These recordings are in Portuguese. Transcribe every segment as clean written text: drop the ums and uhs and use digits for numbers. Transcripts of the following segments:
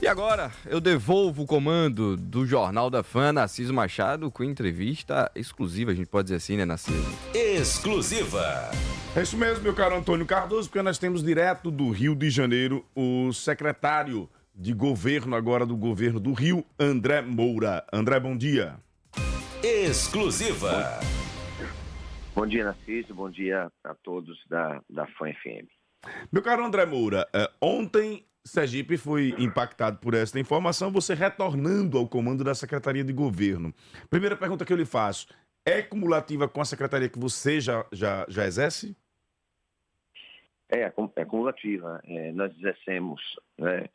E agora, eu devolvo o comando do Jornal da Fã, Narciso Machado, com entrevista exclusiva, a gente pode dizer assim, né, Narciso? Exclusiva. É isso mesmo, meu caro Antônio Cardoso, porque nós temos direto do Rio de Janeiro o secretário de governo agora do governo do Rio, André Moura. André, bom dia. Exclusiva. Bom dia, Narciso. Bom dia a todos da Fã FM. Meu caro André Moura, ontem Sergipe foi impactado por esta informação, você retornando ao comando da Secretaria de Governo. Primeira pergunta que eu lhe faço, é cumulativa com a secretaria que você já exerce? É cumulativa. Nós exercemos, né,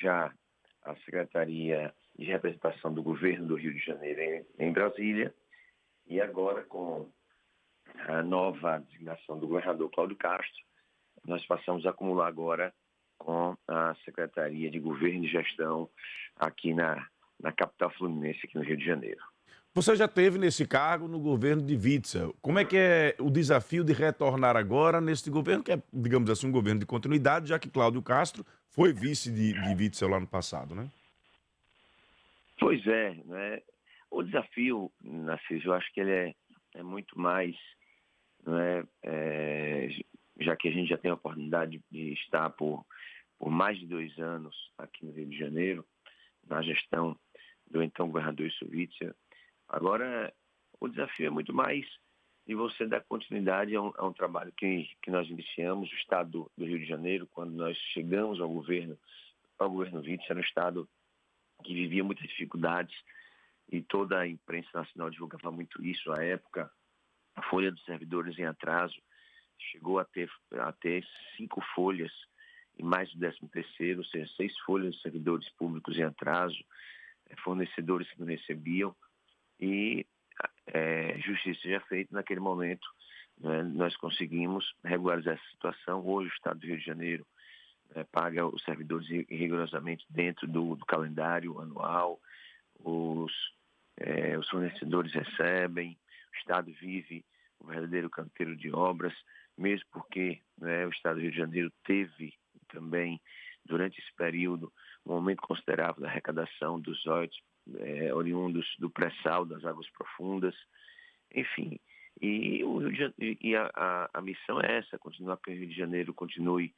já a Secretaria de Representação do Governo do Rio de Janeiro em Brasília, e agora com a nova designação do governador Cláudio Castro, nós passamos a acumular agora com a Secretaria de Governo e Gestão aqui na capital fluminense, aqui no Rio de Janeiro. Você já esteve nesse cargo no governo de Witzel. Como é que é o desafio de retornar agora neste governo, que é, digamos assim, um governo de continuidade, já que Cláudio Castro foi vice de Witzel lá no passado, né? Pois é, né? O desafio, Narciso, eu acho que ele é muito mais, né, já que a gente já tem a oportunidade de estar por mais de 2 anos aqui no Rio de Janeiro, na gestão do então governador Witzel. Agora, o desafio é muito mais de você dar continuidade a um trabalho que nós iniciamos, o Estado do Rio de Janeiro, quando nós chegamos ao governo Witzel, era um Estado que vivia muitas dificuldades e toda a imprensa nacional divulgava muito isso à época. A folha dos servidores em atraso chegou a ter 5 folhas e mais o 13º, ou seja, 6 folhas de servidores públicos em atraso, fornecedores que não recebiam, e justiça já feita naquele momento, né, nós conseguimos regularizar essa situação. Hoje o Estado do Rio de Janeiro paga os servidores rigorosamente dentro do calendário anual, os fornecedores recebem, o Estado vive um verdadeiro canteiro de obras, mesmo porque, né, o Estado do Rio de Janeiro teve também, durante esse período, um aumento considerável da arrecadação dos royalties oriundos do pré-sal, das águas profundas, enfim. E a missão é essa, continuar que o Rio de Janeiro continue,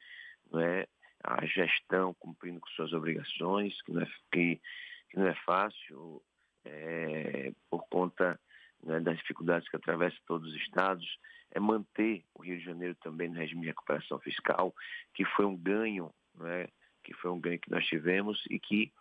né, a gestão cumprindo com suas obrigações, que não é fácil, por conta, né, das dificuldades que atravessa todos os estados, é manter o Rio de Janeiro também no regime de recuperação fiscal, que foi um ganho, né, que nós tivemos e que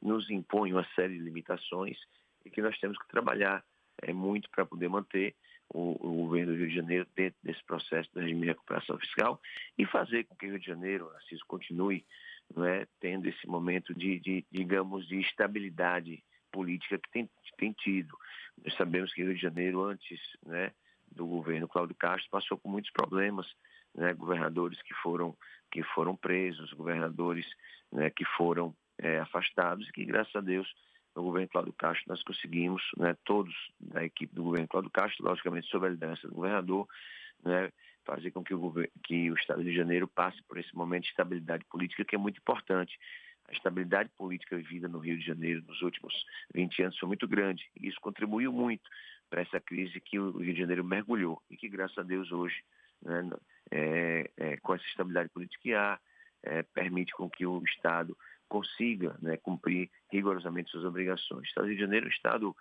nos impõe uma série de limitações e que nós temos que trabalhar muito para poder manter o governo do Rio de Janeiro dentro desse processo do regime de recuperação fiscal e fazer com que o Rio de Janeiro, Narciso, continue, não é, tendo esse momento digamos, de estabilidade política que tem tido. Nós sabemos que o Rio de Janeiro, antes, né, do governo Cláudio Castro, passou por muitos problemas, né, governadores que foram presos, governadores, né, que foram afastados, e que, graças a Deus, no governo Cláudio Castro nós conseguimos, né, todos da equipe do governo Cláudio Castro, logicamente sob a liderança do governador, né, fazer com que o Estado do Rio de Janeiro passe por esse momento de estabilidade política, que é muito importante. A estabilidade política vivida no Rio de Janeiro nos últimos 20 anos foi muito grande, e isso contribuiu muito para essa crise que o Rio de Janeiro mergulhou, e que, graças a Deus, hoje, né, com essa estabilidade política que há, permite com que o Estado consiga, né, cumprir rigorosamente suas obrigações. O Estado do Rio de Janeiro é um Estado,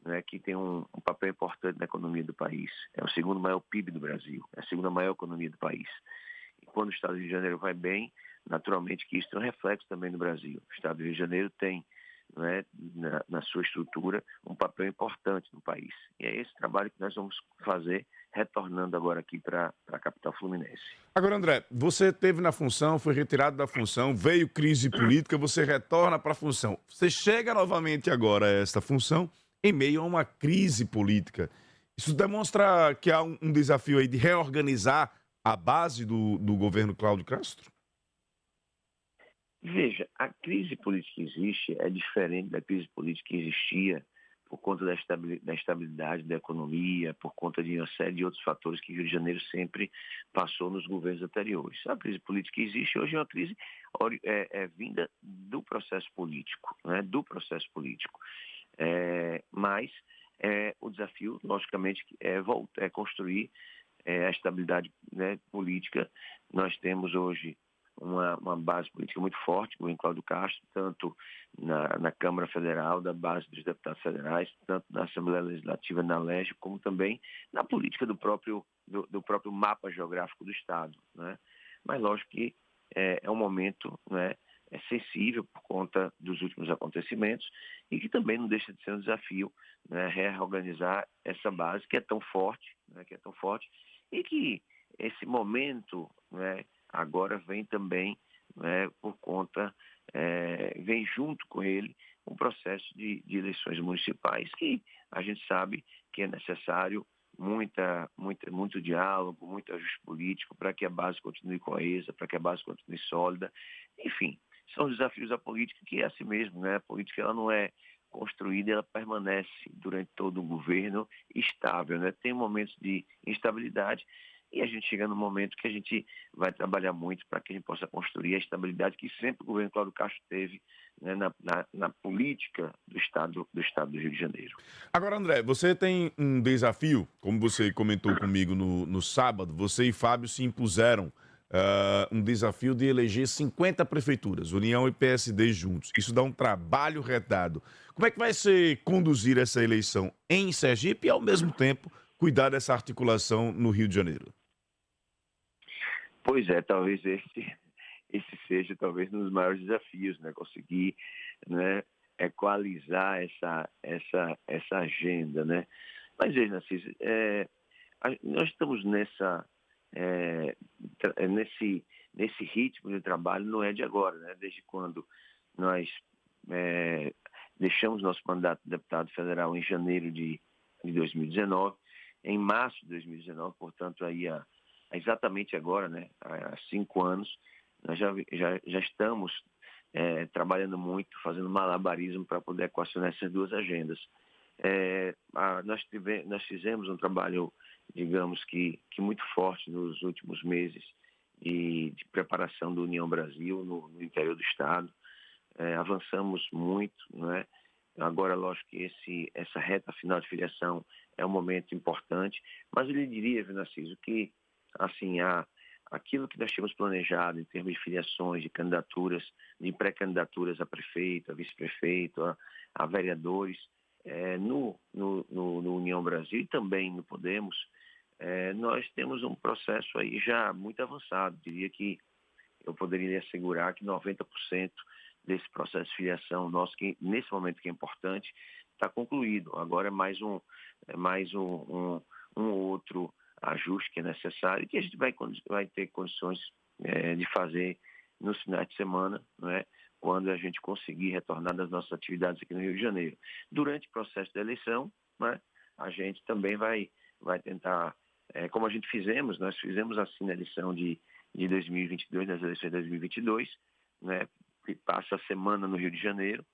né, que tem um papel importante na economia do país. É o segundo maior PIB do Brasil, é a segunda maior economia do país. E quando o Estado do Rio de Janeiro vai bem, naturalmente que isso tem um reflexo também no Brasil. O Estado do Rio de Janeiro tem, né, na sua estrutura, um papel importante no país. E é esse trabalho que nós vamos fazer, retornando agora aqui para a capital fluminense. Agora, André, você esteve na função, foi retirado da função, veio crise política, você retorna para a função. Você chega novamente agora a esta função em meio a uma crise política. Isso demonstra que há um desafio aí de reorganizar a base do governo Cláudio Castro? Veja, a crise política que existe é diferente da crise política que existia por conta da estabilidade da economia, por conta de uma série de outros fatores que o Rio de Janeiro sempre passou nos governos anteriores. A crise política que existe hoje é uma crise vinda do processo político, né? Do processo político. Mas o desafio, logicamente, é construir a estabilidade, né, política. Nós temos hoje uma base política muito forte, o governo Cláudio Castro, tanto na Câmara Federal, da base dos deputados federais, tanto na Assembleia Legislativa, na LEGE, como também na política do próprio mapa geográfico do Estado, né? Mas, lógico que é um momento, né, sensível por conta dos últimos acontecimentos e que também não deixa de ser um desafio, né, reorganizar essa base que é tão forte, né, e que esse momento, né, agora vem também, né, por conta, vem junto com ele um processo de eleições municipais que a gente sabe que é necessário muito diálogo, muito ajuste político para que a base continue coesa, para que a base continue sólida. Enfim, são desafios da política que é assim mesmo, né? A política ela não é construída, ela permanece durante todo o governo estável, né? Tem momentos de instabilidade e a gente chega no momento que a gente vai trabalhar muito para que a gente possa construir a estabilidade que sempre o governo Cláudio Castro teve, né, na política do Estado do Rio de Janeiro. Agora, André, você tem um desafio, como você comentou comigo no sábado, você e Fábio se impuseram um desafio de eleger 50 prefeituras, União e PSD juntos. Isso dá um trabalho retado. Como é que vai ser conduzir essa eleição em Sergipe e, ao mesmo tempo, cuidar dessa articulação no Rio de Janeiro? Pois é, talvez esse seja talvez um dos maiores desafios, né? Conseguir, né, equalizar essa agenda, né? Mas veja, Narciso, nós estamos nesse ritmo de trabalho, não é de agora, né? Desde quando nós deixamos nosso mandato de deputado federal em janeiro de 2019, em março de 2019, portanto, aí exatamente agora, né, há 5 anos, nós já estamos trabalhando muito, fazendo malabarismo para poder equacionar essas duas agendas. Nós fizemos um trabalho, digamos que muito forte nos últimos meses de preparação do União Brasil no interior do Estado. Avançamos muito, não é? Agora, lógico que essa reta final de filiação é um momento importante, mas eu lhe diria, viu, Narciso, que assim, aquilo que nós tínhamos planejado em termos de filiações, de candidaturas, de pré-candidaturas a prefeito, a vice-prefeito, a vereadores, no União Brasil e também no Podemos, nós temos um processo aí já muito avançado. Diria que eu poderia assegurar que 90% desse processo de filiação nosso, que nesse momento que é importante, está concluído. Agora é mais um outro ajuste que é necessário e que a gente vai ter condições de fazer nos finais de semana, não é? Quando a gente conseguir retornar das nossas atividades aqui no Rio de Janeiro. Durante o processo da eleição, né, a gente também vai tentar, como a gente nós fizemos assim na eleição de 2022, nas eleições de 2022, né, que passa a semana no Rio de Janeiro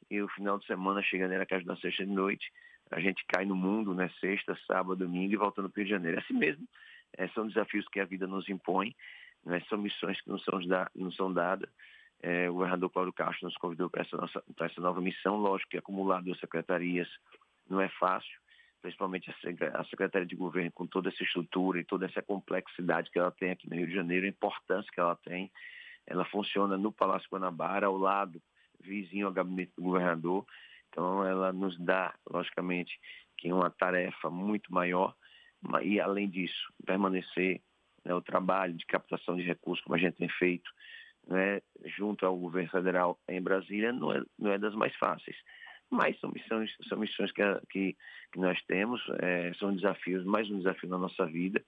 e o final de semana chega na casa da sexta de noite, a gente cai no mundo, né, sexta, sábado, domingo e voltando para o Rio de Janeiro. Assim mesmo, são desafios que a vida nos impõe, né, são missões que não são dadas. O governador Cláudio Castro nos convidou para essa nova missão. Lógico que acumular 2 secretarias não é fácil, principalmente a Secretaria de Governo com toda essa estrutura e toda essa complexidade que ela tem aqui no Rio de Janeiro, a importância que ela tem. Ela funciona no Palácio Guanabara, ao lado, vizinho ao gabinete do governador. Então, ela nos dá, logicamente, que uma tarefa muito maior e, além disso, permanecer, né, o trabalho de captação de recursos, como a gente tem feito, né, junto ao governo federal em Brasília, não é das mais fáceis. Mas são missões que nós temos, são desafios, mais um desafio na nossa vida.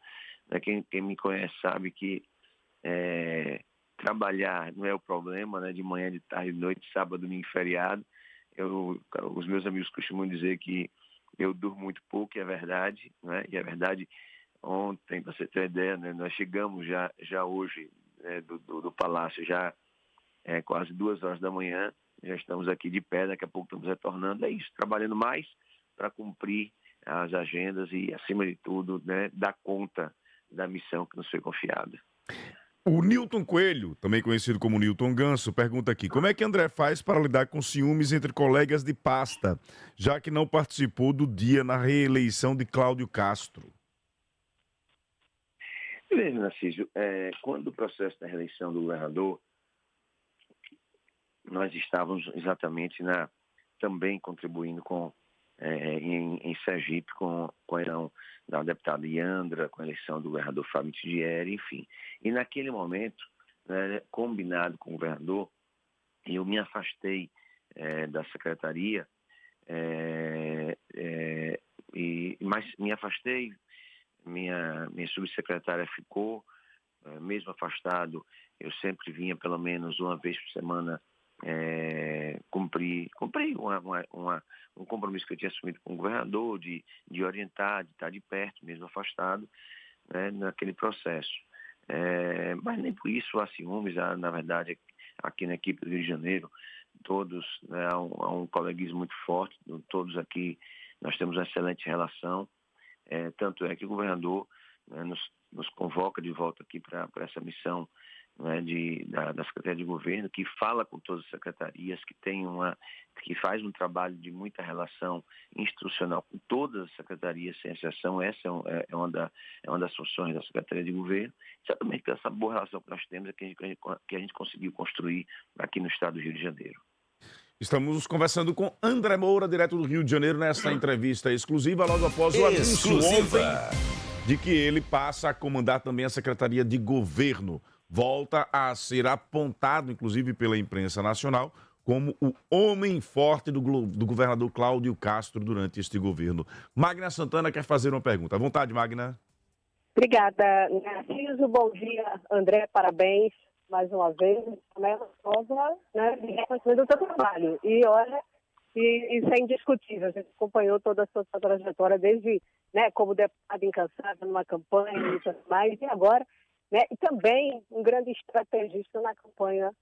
Né? Quem me conhece sabe que trabalhar não é o problema, né? De manhã, de tarde, de noite, sábado, domingo, feriado. Os meus amigos costumam dizer que eu durmo muito pouco, e é verdade, né? E é verdade, ontem, para você ter uma ideia, né, nós chegamos já hoje do Palácio, já quase 2 horas da manhã, já estamos aqui de pé, daqui a pouco estamos retornando, é isso, trabalhando mais, para cumprir as agendas e, acima de tudo, né, dar conta da missão que nos foi confiada. O Newton Coelho, também conhecido como Newton Ganso, pergunta aqui: como é que André faz para lidar com ciúmes entre colegas de pasta, já que não participou do dia na reeleição de Cláudio Castro? Veja, Narciso, quando o processo da reeleição do governador, nós estávamos exatamente também contribuindo em Sergipe com a eleição da deputada Iandra, com a eleição do governador Fábio Tidieri, enfim. E naquele momento, né, combinado com o governador, eu me afastei da secretaria, mas me afastei, minha subsecretária ficou, mesmo afastado, eu sempre vinha pelo menos uma vez por semana cumprir um compromisso que eu tinha assumido com o governador, de orientar, de estar de perto, mesmo afastado, né, naquele processo. Mas nem por isso há ciúmes, na verdade, aqui na equipe do Rio de Janeiro, todos, né, há um coleguismo muito forte, todos aqui nós temos uma excelente relação, tanto é que o governador, né, nos convoca de volta aqui para essa missão, né, da Secretaria de Governo, que fala com todas as secretarias, que faz um trabalho de muita relação institucional com todas as secretarias, sem exceção. Essa é uma das funções da Secretaria de Governo. Certamente essa boa relação que nós temos é que a gente conseguiu construir aqui no estado do Rio de Janeiro. Estamos conversando com André Moura, direto do Rio de Janeiro, nessa entrevista exclusiva, logo após o anúncio ontem de que ele passa a comandar também a Secretaria de Governo. Volta a ser apontado, inclusive pela imprensa nacional, como o homem forte do governador Cláudio Castro durante este governo. Magna Santana quer fazer uma pergunta. À vontade, Magna. Obrigada, Narciso. Bom dia, André. Parabéns mais uma vez. Nova, né, do seu trabalho. E olha, isso é indiscutível. A gente acompanhou toda a sua trajetória desde, né, como deputado incansável numa campanha e tudo mais, e agora, né, e também um grande estrategista na campanha,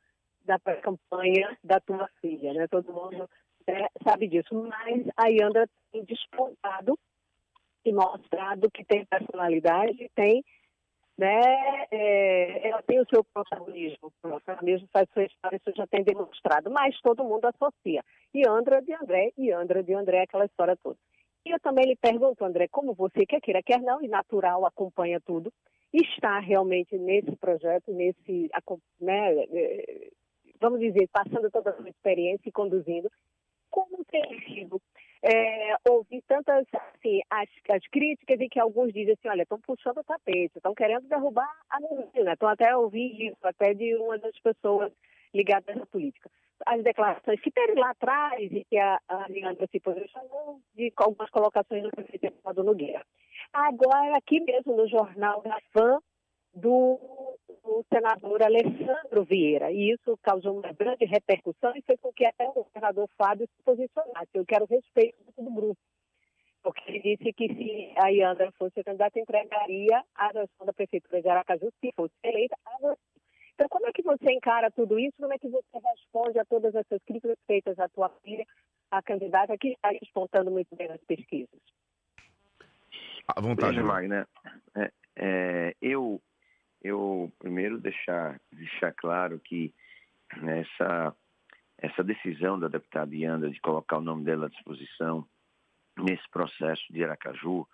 da pré-campanha da tua filha, né? Todo mundo, né, sabe disso. Mas a Iandra tem despontado e mostrado que tem personalidade, tem, né, ela tem o seu protagonismo, ela mesmo faz sua história, isso já tem demonstrado, mas todo mundo associa. Iandra de André, Iandra de André, aquela história toda. E eu também lhe pergunto, André, como você, quer queira, quer não, e natural, acompanha tudo, está realmente nesse projeto, né, vamos dizer, passando toda a sua experiência e conduzindo, como tem sido ouvir tantas, assim, as críticas e que alguns dizem assim, olha, estão puxando o tapete, estão querendo derrubar a menina, estão até ouvindo isso, até de uma das pessoas ligadas à política. As declarações que teve lá atrás e que a Leandra se posicionou de algumas colocações do prefeito Eduardo Nogueira. Agora, aqui mesmo no Jornal da Fã, do senador Alessandro Vieira. E isso causou uma grande repercussão e fez com que até o governador Fábio se posicionasse. Eu quero respeito do grupo, porque ele disse que se a Iandra fosse candidata, entregaria a gestão da Prefeitura de Aracaju, se fosse eleita, a você. Então, como é que você encara tudo isso? Como é que você responde a todas essas críticas feitas à tua filha, a candidata que está despontando muito bem nas pesquisas? À vontade, Magna. Eu primeiro deixar claro que essa decisão da deputada Iandra de colocar o nome dela à disposição nesse processo de Aracaju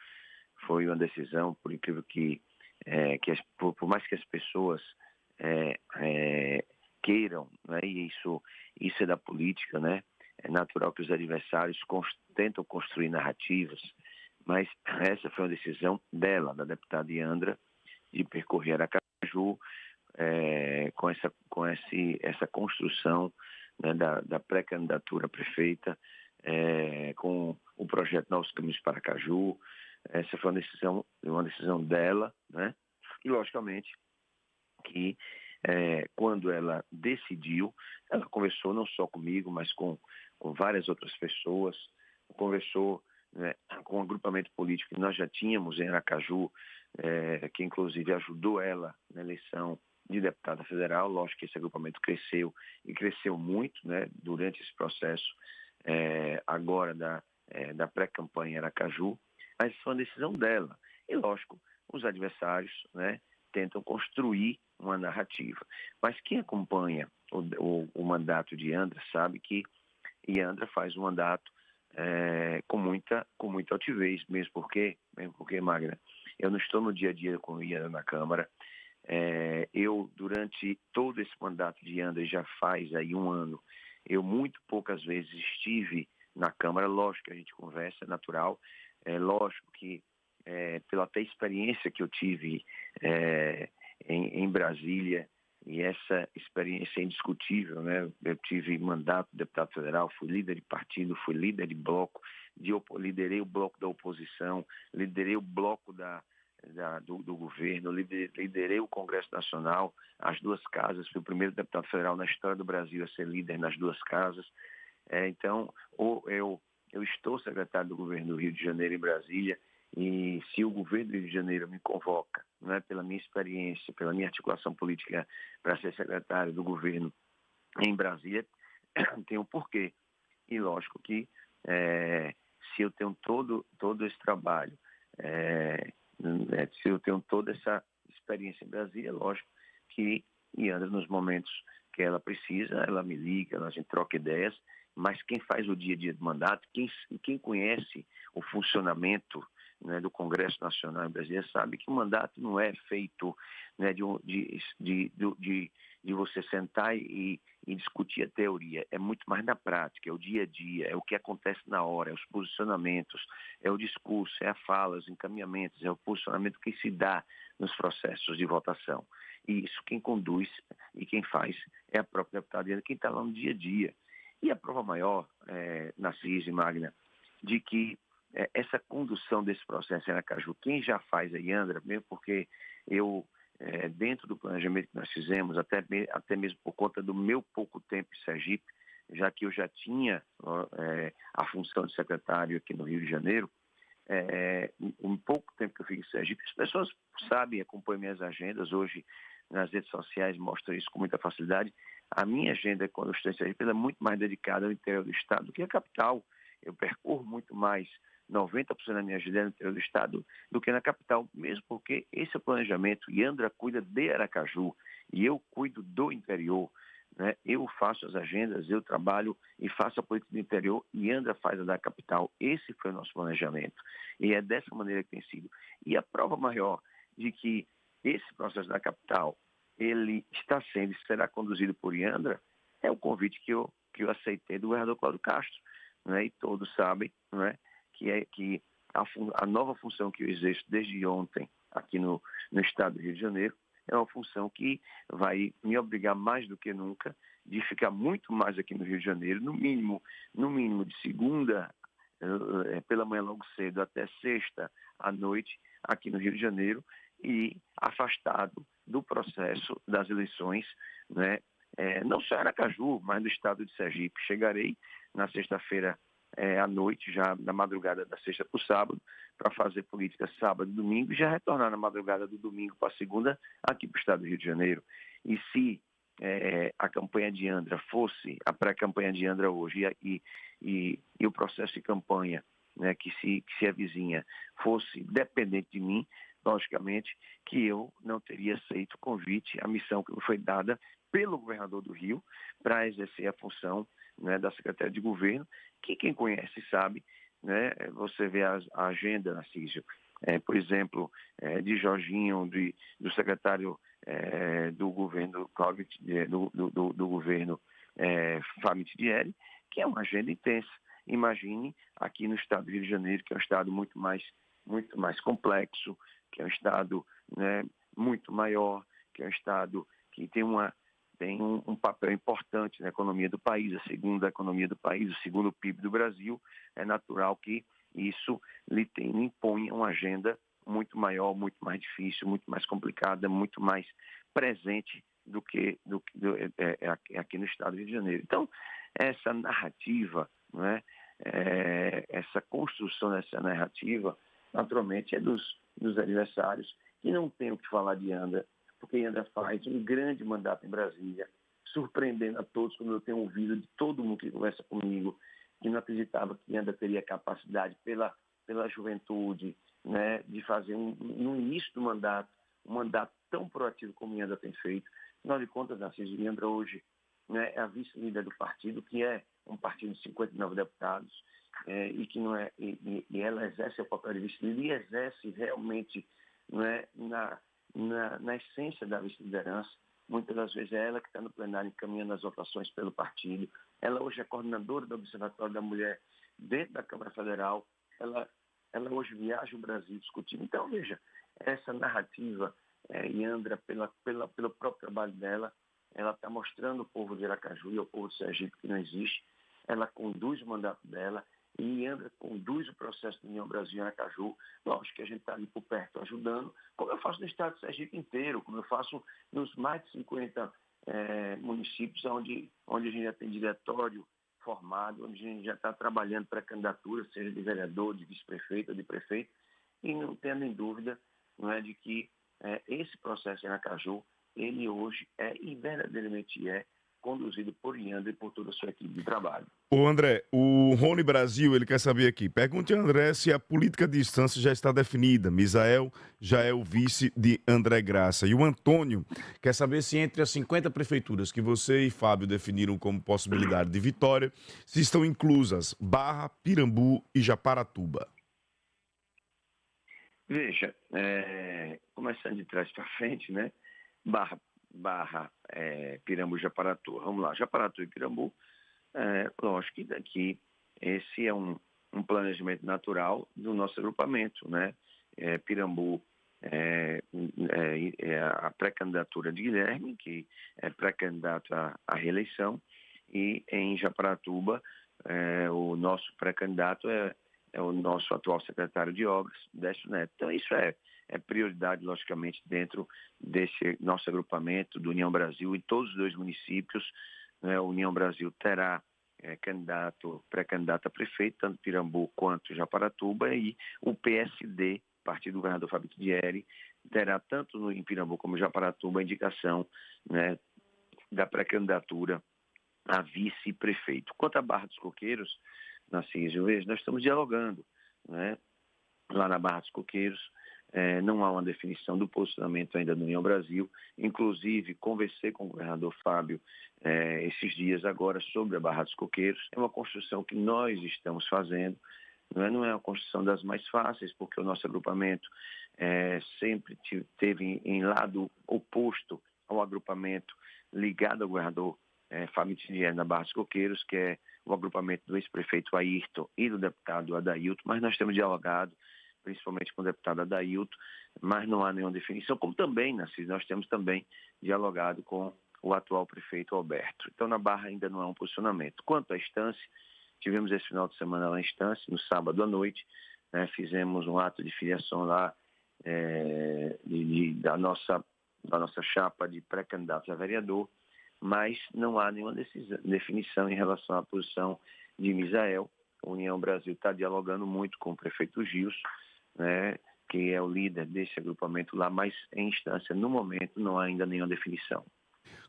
foi uma decisão, por incrível por mais que as pessoas queiram, né, e isso é da política, né? É natural que os adversários tentam construir narrativas, mas essa foi uma decisão dela, da deputada Iandra, de percorrer Aracaju com essa construção, né, da pré-candidatura à prefeita, com o projeto Novos Caminhos para Aracaju. Essa foi uma decisão dela, né? E, logicamente, que quando ela decidiu, ela conversou não só comigo, mas com várias outras pessoas, conversou, né, com um agrupamento político que nós já tínhamos em Aracaju, que inclusive ajudou ela na eleição de deputada federal. Lógico que esse agrupamento cresceu e cresceu muito, né, durante esse processo agora da pré-campanha em Aracaju, mas foi uma decisão dela. E, lógico, os adversários, né, tentam construir uma narrativa. Mas quem acompanha o mandato de Yandra sabe que Yandra faz um mandato com muita altivez, mesmo porque, Magna, eu não estou no dia a dia com Yandra na Câmara. Eu, durante todo esse mandato de Yandra, já faz aí um ano, eu muito poucas vezes estive na Câmara. Lógico que a gente conversa, é natural. Lógico que, pela até experiência que eu tive em Brasília, e essa experiência é indiscutível, né? Eu tive mandato de deputado federal, fui líder de partido, fui líder de bloco, liderei o bloco da oposição, liderei o bloco do governo, liderei o Congresso Nacional, as duas casas, fui o primeiro deputado federal na história do Brasil a ser líder nas duas casas. Então, eu estou secretário do governo do Rio de Janeiro em Brasília, e se o governo do Rio de Janeiro me convoca, né, pela minha experiência, pela minha articulação política para ser secretário do governo em Brasília, tem um porquê. E lógico que se eu tenho todo esse trabalho, se eu tenho toda essa experiência em Brasília, lógico que Yandra, nos momentos que ela precisa, ela me liga, a gente troca ideias, mas quem faz o dia a dia do mandato, quem conhece o funcionamento, né, do Congresso Nacional em Brasília, sabe que o mandato não é feito, né, de você sentar e discutir a teoria. É muito mais na prática, é o dia a dia, é o que acontece na hora, é os posicionamentos, é o discurso, é a fala, os encaminhamentos, é o posicionamento que se dá nos processos de votação. E isso quem conduz e quem faz é a própria deputada, quem está lá no dia a dia. E a prova maior, Narciso e Magna, de que essa condução desse processo em Aracaju, quem já faz a Yandra, mesmo porque eu, dentro do planejamento que nós fizemos, até mesmo por conta do meu pouco tempo em Sergipe, já que eu já tinha a função de secretário aqui no Rio de Janeiro, um pouco tempo que eu fico em Sergipe, as pessoas sabem, acompanham minhas agendas, hoje nas redes sociais mostram isso com muita facilidade. A minha agenda, quando eu estou em Sergipe, é muito mais dedicada ao interior do estado do que a capital. Eu percorro muito mais 90% da minha agenda no interior do estado do que na capital, mesmo porque esse é o planejamento. Yandra cuida de Aracaju e eu cuido do interior, né? Eu faço as agendas, eu trabalho e faço a política do interior e Yandra faz a da capital. Esse foi o nosso planejamento e é dessa maneira que tem sido. E a prova maior de que esse processo da capital ele está sendo e será conduzido por Yandra é o convite que eu aceitei do governador Cláudio Castro, né? E todos sabem, né, que a nova função que eu exerço desde ontem aqui no estado do Rio de Janeiro é uma função que vai me obrigar mais do que nunca de ficar muito mais aqui no Rio de Janeiro, no mínimo de segunda pela manhã logo cedo até sexta à noite aqui no Rio de Janeiro e afastado do processo das eleições, né, não só Aracaju, mas do estado de Sergipe. Chegarei na sexta-feira à noite, já na madrugada da sexta para o sábado, para fazer política sábado e domingo, e já retornar na madrugada do domingo para a segunda aqui para o estado do Rio de Janeiro. E se a campanha de Yandra fosse, a pré-campanha de Yandra hoje e o processo de campanha, né, que se avizinha fosse dependente de mim, logicamente que eu não teria aceito o convite, a missão que me foi dada pelo governador do Rio para exercer a função, né, da Secretaria de Governo, que quem conhece sabe, né, você vê a agenda, Narciso, por exemplo, de Jorginho, do secretário do governo do governo Fábio Tidieri, que é uma agenda intensa. Imagine aqui no estado do Rio de Janeiro, que é um estado muito mais complexo, que é um estado, né, muito maior, que é um estado que tem um papel importante na economia do país, a segunda economia do país, o segundo PIB do Brasil. É natural que isso lhe impõe uma agenda muito maior, muito mais difícil, muito mais complicada, muito mais presente do que aqui no estado do Rio de Janeiro. Então, essa narrativa, né, essa construção dessa narrativa, naturalmente, é dos adversários, que não tem o que falar de Yandra, porque Yandra faz um grande mandato em Brasília, surpreendendo a todos, como eu tenho ouvido de todo mundo que conversa comigo, que não acreditava que Andra teria capacidade pela juventude, né, de fazer no início do mandato, um mandato tão proativo como Andra tem feito. Afinal de contas, Narciso, Andra hoje, né, é a vice-líder do partido, que é um partido de 59 deputados, e que não é, e ela exerce o papel de vice-líder e exerce realmente, não é, na essência da vice-liderança. Muitas das vezes é ela que está no plenário encaminhando as votações pelo partido. Ela hoje é coordenadora do Observatório da Mulher dentro da Câmara Federal. Ela hoje viaja o Brasil discutindo. Então, veja, essa narrativa, Andra, pelo próprio trabalho dela, ela está mostrando ao povo de Aracaju e ao povo de Sergipe que não existe. Ela conduz o mandato dela e Andra conduz o processo da União Brasil em Aracaju. Lógico que a gente está ali por perto ajudando, como eu faço no estado de Sergipe inteiro, como eu faço nos mais de 50 municípios onde a gente já tem diretório formado, onde a gente já está trabalhando para candidatura, seja de vereador, de vice-prefeito ou de prefeito, e não tenho nem dúvida, não é, de que esse processo em Aracaju, ele hoje e verdadeiramente conduzido por André e por toda a sua equipe de trabalho. Ô André, o Rony Brasil, ele quer saber aqui, pergunte a André se a política de distância já está definida. Misael já é o vice de André Graça. E o Antônio quer saber se entre as 50 prefeituras que você e Fábio definiram como possibilidade de vitória, se estão inclusas Barra, Pirambu e Japaratuba. Veja, começando de trás para frente, né? Barra, Pirambu e Japaratu. Vamos lá, Japaratu e Pirambu, lógico que daqui esse é um planejamento natural do nosso agrupamento, né? Pirambu é a pré-candidatura de Guilherme, que é pré-candidato à reeleição, e em Japaratuba o nosso pré-candidato é o nosso atual secretário de Obras, Décio Neto. Então isso é prioridade, logicamente, dentro desse nosso agrupamento do União Brasil em todos os 2 municípios. Né? A União Brasil terá pré-candidato a prefeito, tanto Pirambu quanto Japaratuba, e o PSD, partido do governador Fábio Thieri, terá tanto em Pirambu como Japaratuba a indicação, né, da pré-candidatura a vice-prefeito. Quanto à Barra dos Coqueiros, Narciso, nós estamos dialogando, né? Lá na Barra dos Coqueiros, não há uma definição do posicionamento ainda do União Brasil. Inclusive, conversei com o governador Fábio esses dias agora sobre a Barra dos Coqueiros. É uma construção que nós estamos fazendo, não é uma construção das mais fáceis, porque o nosso agrupamento sempre teve em lado oposto ao agrupamento ligado ao governador Fábio Thieri na Barra dos Coqueiros, que é o agrupamento do ex-prefeito Ayrton e do deputado Adailton, mas nós temos dialogado principalmente com o deputado Adailton, mas não há nenhuma definição, como também, Narciso, nós temos também dialogado com o atual prefeito Alberto. Então, na Barra ainda não há um posicionamento. Quanto à Estância, tivemos esse final de semana lá em Estância, no sábado à noite, né, fizemos um ato de filiação lá da nossa chapa de pré-candidatos a vereador, mas não há nenhuma definição em relação à posição de Misael. A União Brasil está dialogando muito com o prefeito Gilson, né, que é o líder desse agrupamento lá, mas em Estância, no momento, não há ainda nenhuma definição.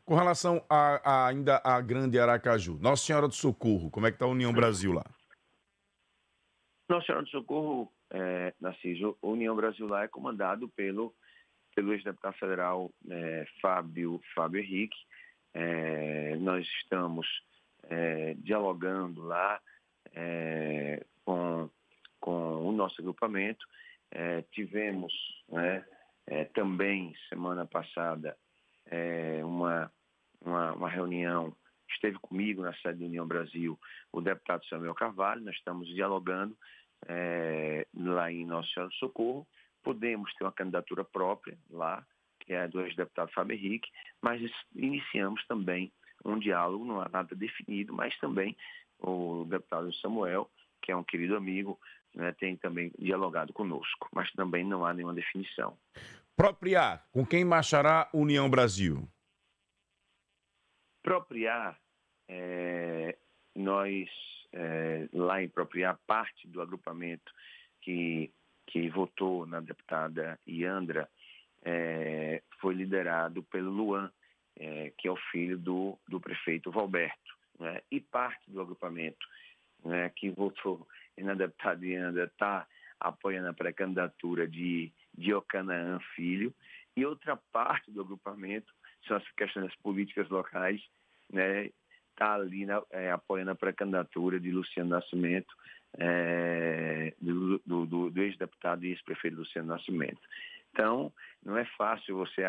Com relação ainda à Grande Aracaju, Nossa Senhora do Socorro, como é que está a União Brasil lá? Nossa Senhora do Socorro, Narciso, a União Brasil lá é comandado pelo ex-deputado federal Fábio Henrique. Nós estamos dialogando lá com o nosso agrupamento. Tivemos também, semana passada, uma reunião, esteve comigo na sede da União Brasil o deputado Samuel Carvalho. Nós estamos dialogando lá em Nossa Senhora do Socorro. Podemos ter uma candidatura própria lá, que é do ex-deputado Fábio Henrique, mas iniciamos também um diálogo, não há nada definido, mas também o deputado Samuel, que é um querido amigo, né, tem também dialogado conosco, mas também não há nenhuma definição. Propriar, com quem marchará União Brasil? Propriar, nós, lá em Propriar, parte do agrupamento que votou na deputada Iandra, foi liderado pelo Luan, que é o filho do prefeito Valberto, né? E parte do agrupamento né, que votou na deputada Iandra, está apoiando a pré-candidatura de Diocanaã Filho, e outra parte do agrupamento, são as questões das políticas locais, né, está ali apoiando a pré-candidatura de Luciano Nascimento, do ex-deputado e ex-prefeito Luciano Nascimento. Então, não é fácil você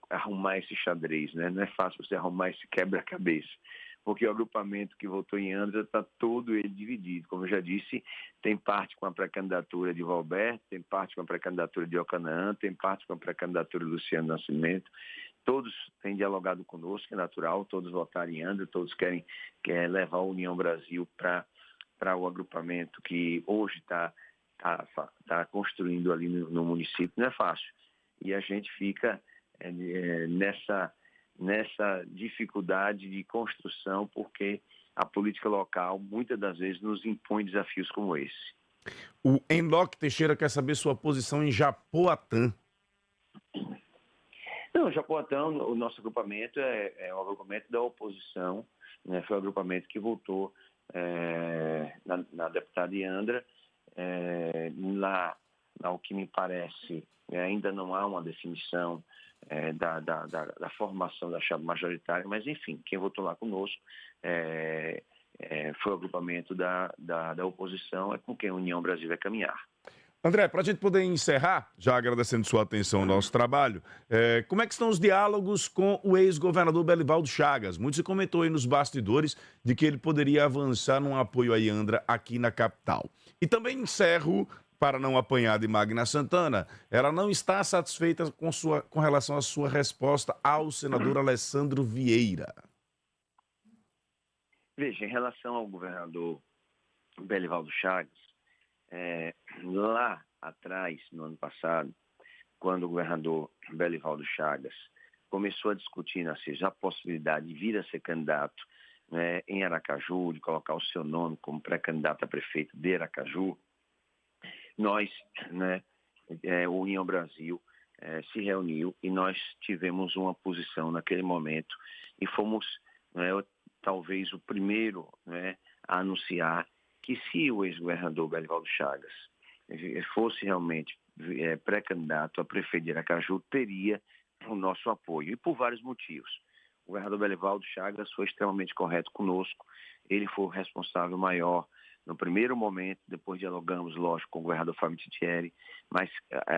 arrumar esse xadrez, né? Não é fácil você arrumar esse quebra-cabeça, porque o agrupamento que votou em Andra está todo ele dividido. Como eu já disse, tem parte com a pré-candidatura de Valberto, tem parte com a pré-candidatura de Ocanaã, tem parte com a pré-candidatura de Luciano Nascimento. Todos têm dialogado conosco, é natural, todos votaram em Andra, todos querem levar a União Brasil para o agrupamento que hoje está construindo ali no município. Não é fácil. E a gente fica nessa dificuldade de construção, porque a política local muitas das vezes nos impõe desafios como esse. O Enoque Teixeira quer saber sua posição em Japoatã. Não, Japoatã, o nosso agrupamento é um agrupamento da oposição, né? Foi o agrupamento que votou na deputada Iandra. Lá, ao que me parece, ainda não há uma definição da formação da chapa majoritária, mas enfim, quem votou lá conosco foi o agrupamento da oposição, é com quem a União Brasil vai caminhar. André, para a gente poder encerrar, já agradecendo sua atenção ao nosso trabalho, como é que estão os diálogos com o ex-governador Belivaldo Chagas? Muito se comentou aí nos bastidores de que ele poderia avançar num apoio a Iandra aqui na capital. E também encerro, para não apanhar de Magna Santana, ela não está satisfeita com relação à sua resposta ao senador Alessandro Vieira. Veja, em relação ao governador Belivaldo Chagas, lá atrás, no ano passado, quando o governador Belivaldo Chagas começou a discutir a possibilidade de vir a ser candidato, né, em Aracaju, de colocar o seu nome como pré-candidato a prefeito de Aracaju, nós, né, o União Brasil, se reuniu e nós tivemos uma posição naquele momento e fomos, né, talvez o primeiro, né, a anunciar que se o ex-governador Belivaldo Chagas fosse realmente pré-candidato a prefeito de Aracaju, teria o nosso apoio, e por vários motivos. O governador Belivaldo Chagas foi extremamente correto conosco, ele foi o responsável maior no primeiro momento, depois dialogamos, lógico, com o governador Fábio Titieri, mas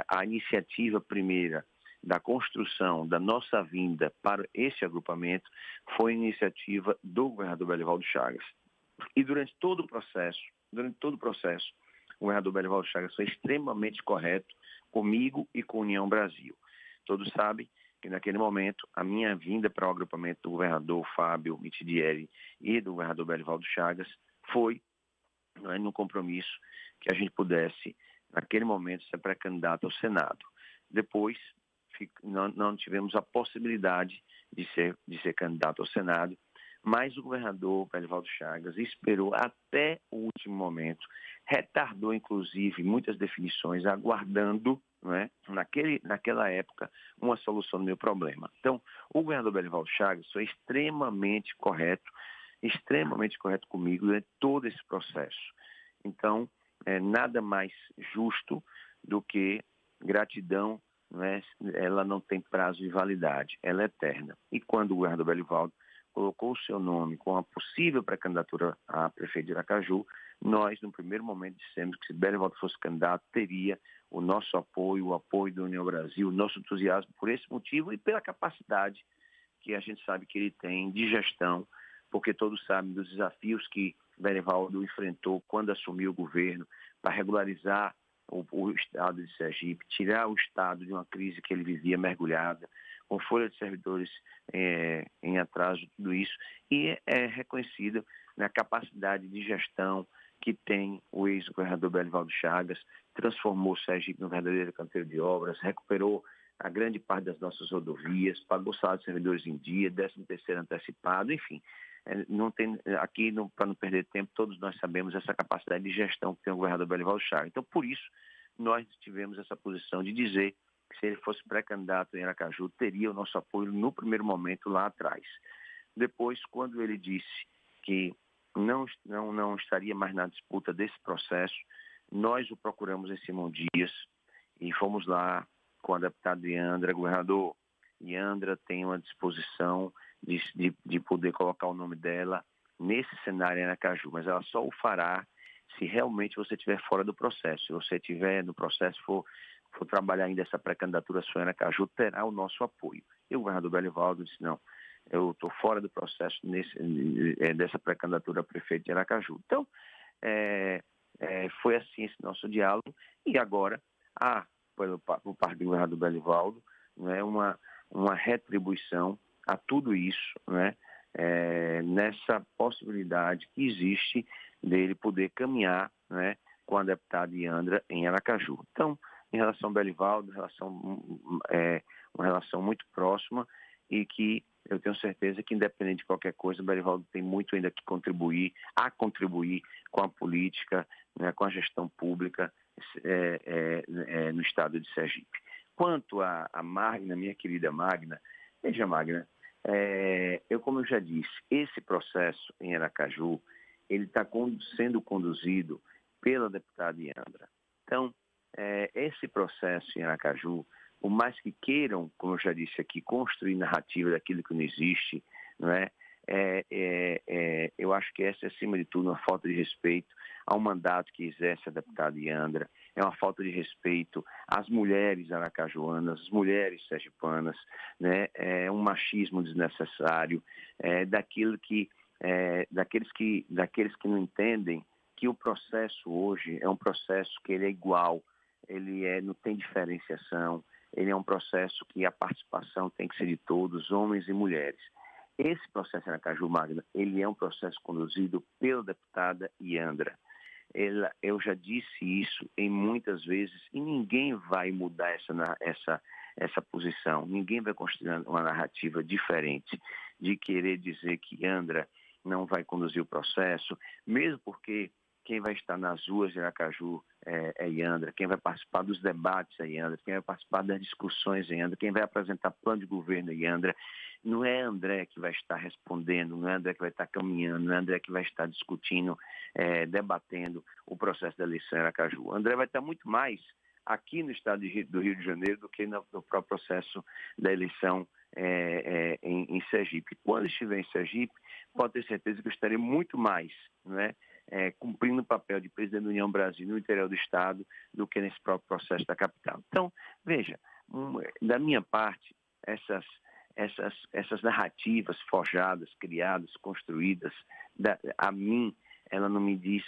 a iniciativa primeira da construção da nossa vinda para esse agrupamento foi iniciativa do governador Belivaldo Chagas. E durante todo o processo, o governador Belivaldo Chagas foi extremamente correto comigo e com a União Brasil. Todos sabem que naquele momento a minha vinda para o agrupamento do governador Fábio Mitidieri e do governador Belivaldo Chagas foi no compromisso que a gente pudesse, naquele momento, ser pré-candidato ao Senado. Depois, não tivemos a possibilidade de ser candidato ao Senado, mas o governador Belivaldo Chagas esperou até o último momento, retardou, inclusive, muitas definições, aguardando, né, naquela época, uma solução do meu problema. Então, o governador Belivaldo Chagas foi extremamente correto comigo durante todo esse processo. Então, nada mais justo do que gratidão, né? Ela não tem prazo de validade, ela é eterna. E quando o governador Belivaldo colocou o seu nome com a possível pré-candidatura a prefeito de Aracaju, nós, no primeiro momento, dissemos que se Belivaldo fosse candidato, teria o nosso apoio, o apoio da União Brasil, o nosso entusiasmo por esse motivo e pela capacidade que a gente sabe que ele tem de gestão, porque todos sabem dos desafios que Belivaldo enfrentou quando assumiu o governo para regularizar o estado de Sergipe, tirar o estado de uma crise que ele vivia mergulhada, com folha de servidores em atraso, tudo isso, e é reconhecida a capacidade de gestão que tem o ex-governador Belivaldo Chagas, transformou Sergipe no verdadeiro canteiro de obras, recuperou a grande parte das nossas rodovias, pagou salário de servidores em dia, 13º antecipado, enfim. Não tem, aqui, para não perder tempo, todos nós sabemos essa capacidade de gestão que tem o governador Belivaldo Chagas. Então, por isso, nós tivemos essa posição de dizer que se ele fosse pré-candidato em Aracaju, teria o nosso apoio no primeiro momento lá atrás. Depois, quando ele disse que não estaria mais na disputa desse processo. Nós o procuramos em Simão Dias e fomos lá com a deputada Iandra. Governador, Iandra tem uma disposição de poder colocar o nome dela nesse cenário em Aracaju, mas ela só o fará se realmente você estiver fora do processo. Se você estiver no processo, for trabalhar ainda essa pré-candidatura sua em Aracaju, terá o nosso apoio. E o governador Belivaldo disse, não, eu estou fora do processo dessa pré-candidatura a prefeito de Aracaju. Então, foi assim esse nosso diálogo, e agora há, por parte do governador Belivaldo, né, uma retribuição a tudo isso, né, nessa possibilidade que existe dele poder caminhar, né, com a deputada Iandra em Aracaju. Então, em relação ao Belivaldo, uma relação muito próxima, e que eu tenho certeza que, independente de qualquer coisa, o Belivaldo tem muito ainda que contribuir com a política, né, com a gestão pública no estado de Sergipe. Quanto a Magna, minha querida Magna, veja, Magna, como eu já disse, esse processo em Aracaju, ele está sendo conduzido pela deputada Iandra. Então, esse processo em Aracaju, por mais que queiram, como eu já disse aqui, construir narrativa daquilo que não existe, não é? Eu acho que essa é, acima de tudo, uma falta de respeito ao mandato que exerce a deputada Iandra, é uma falta de respeito às mulheres aracajuanas, às mulheres sergipanas, né? É um machismo desnecessário, daqueles que não entendem que o processo hoje é um processo que ele é igual, não tem diferenciação, ele é um processo que a participação tem que ser de todos, homens e mulheres. Esse processo em Aracaju, Magna, ele é um processo conduzido pela deputada Iandra. Eu já disse isso em muitas vezes e ninguém vai mudar essa posição, ninguém vai construir uma narrativa diferente de querer dizer que Iandra não vai conduzir o processo, mesmo porque quem vai estar nas ruas de Aracaju é Iandra, quem vai participar dos debates é Iandra, quem vai participar das discussões é Iandra, quem vai apresentar plano de governo é Iandra. Não é André que vai estar respondendo, não é André que vai estar caminhando, não é André que vai estar discutindo, debatendo o processo da eleição em Aracaju. André vai estar muito mais aqui no estado do Rio de Janeiro do que no próprio processo da eleição em Sergipe. Quando estiver em Sergipe, pode ter certeza que eu estarei muito mais, né, cumprindo o papel de presidente da União Brasil no interior do estado do que nesse próprio processo da capital. Então, veja, da minha parte, essas narrativas forjadas, criadas, construídas, a mim, ela não me diz,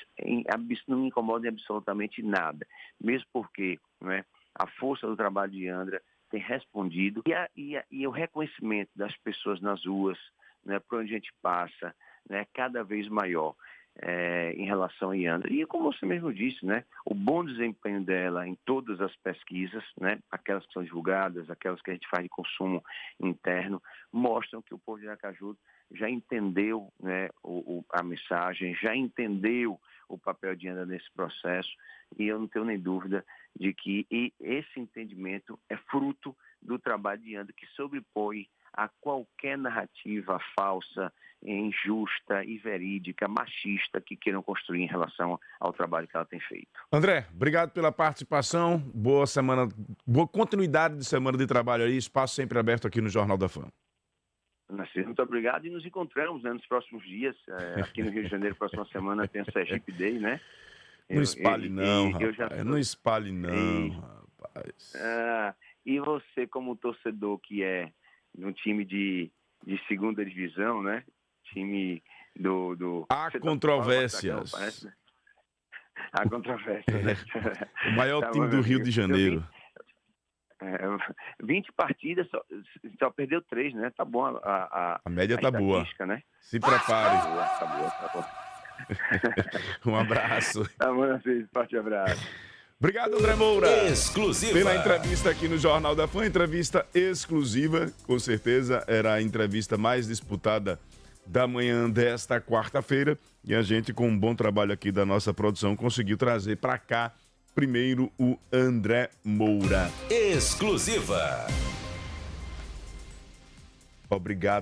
não me incomoda em absolutamente nada, mesmo porque, né, a força do trabalho de Iandra tem respondido e o reconhecimento das pessoas nas ruas, né, por onde a gente passa, né, cada vez maior em relação a Iandra. E como você mesmo disse, né, o bom desempenho dela em todas as pesquisas, né, aquelas que são divulgadas, aquelas que a gente faz de consumo interno, mostram que o povo de Aracaju já entendeu, né, a mensagem, já entendeu o papel de Iandra nesse processo, e eu não tenho nem dúvida de que esse entendimento é fruto do trabalho de Iandra, que sobrepõe a qualquer narrativa falsa, injusta e verídica, machista, que queiram construir em relação ao trabalho que ela tem feito. André, obrigado pela participação, boa semana, boa continuidade de semana de trabalho aí, espaço sempre aberto aqui no Jornal da Fã. Narciso, muito obrigado, e nos encontramos, né, nos próximos dias, aqui no Rio de Janeiro, próxima semana tem a Sergipe Day, né? Não espalhe não, rapaz, não espalhe não, rapaz. E você, como torcedor que é de um time de segunda divisão, né? Time do... Há controvérsias. Há controvérsias, né? O maior time do Rio de Janeiro. 20 partidas, só perdeu 3, né? Tá bom a média tá boa. Né? Se prepare. Tá boa. Um abraço. Tá bom, forte abraço. Obrigado, André Moura. Exclusiva. Pela entrevista aqui no Jornal da Fã, entrevista exclusiva, com certeza era a entrevista mais disputada da manhã desta quarta-feira, e a gente, com um bom trabalho aqui da nossa produção, conseguiu trazer para cá primeiro o André Moura. Exclusiva. Obrigado.